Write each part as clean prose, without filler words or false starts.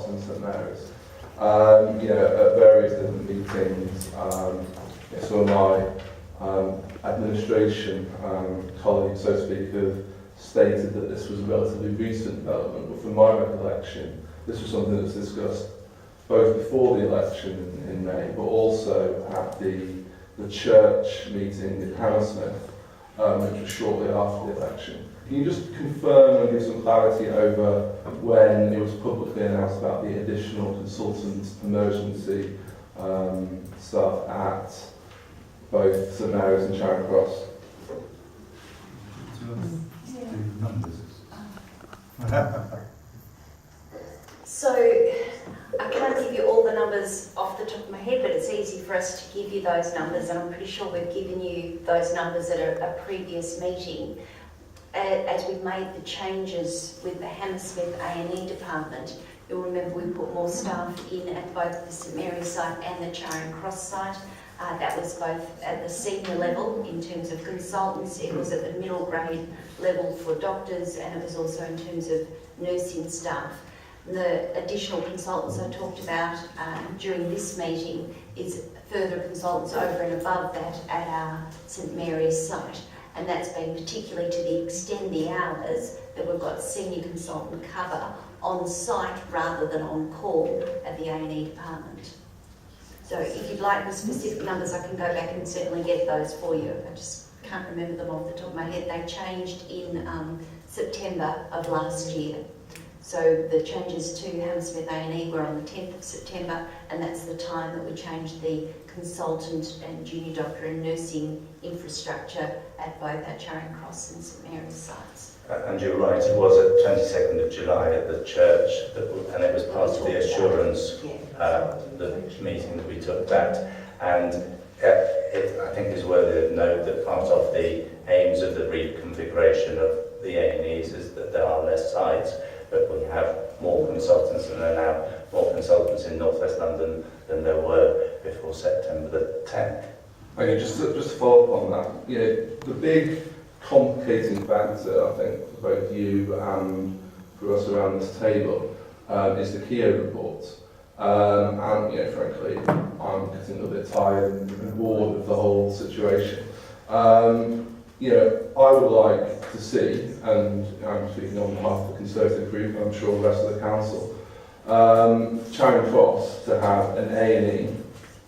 and St Mary's. At various different meetings, some of my administration colleagues, so to speak, have stated that this was a relatively recent development, but from my recollection, this was something that was discussed both before the election in May, but also at the church meeting in Hammersmith, which was shortly after the election. Can you just confirm and give some clarity over when it was publicly announced about the additional consultant emergency staff at both St Mary's and Charing Cross? So, I can't give you all the numbers off the top of my head, but it's easy for us to give you those numbers, and I'm pretty sure we've given you those numbers at a previous meeting. As we've made the changes with the Hammersmith A&E department, you'll remember we put more staff in at both the St Mary's site and the Charing Cross site. That was both at the senior level in terms of consultants, it was at the middle grade level for doctors, and it was also in terms of nursing staff. The additional consultants I talked about during this meeting is further consultants over and above that at our St Mary's site, and that's been particularly to the extend the hours that we've got senior consultant cover on site rather than on call at the A&E department. So if you'd like the specific numbers, I can go back and certainly get those for you. I just can't remember them off the top of my head. They changed in September of last year. So the changes to Hammersmith A&E were on the 10th of September, and that's the time that we changed the consultant and junior doctor and nursing infrastructure at both our Charing Cross and St Mary's sites. And you're right, it was at 22nd of July at the church, and it was part of the assurance, the meeting that we took that. And I think it's worthy of note that part of the aims of the reconfiguration of the A&Es is that there are less sites, but we have more consultants, and there are now more consultants in North West London than there were before September the 10th. Okay, just to follow up on that, the big complicating factor, I think, for both you and for us around this table, is the Keogh report. And frankly, I'm getting a little bit tired and bored of the whole situation. I would like to see, and I'm speaking on behalf of the Conservative group, and I'm sure the rest of the council, Charing Cross to have an A&E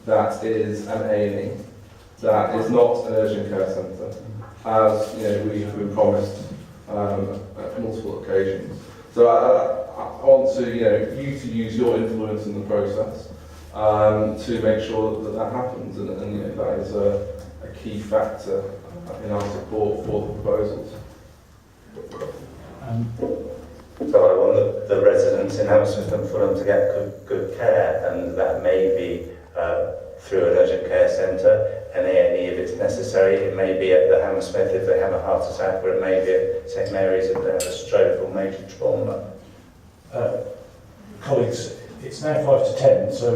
that is an A&E, that is not an urgent care centre, as we have been promised at multiple occasions. So I want to, you to use your influence in the process to make sure that happens, and that is a key factor in our support for the proposals. So I want the residents in Hammersmith and Fulham to get good care, and that may be through an urgent care centre, an A&E if it's necessary. It may be at the Hammersmith if they have a heart attack, or it may be at St Mary's if they have a stroke or major trauma. Colleagues, it's now 5 to 10, so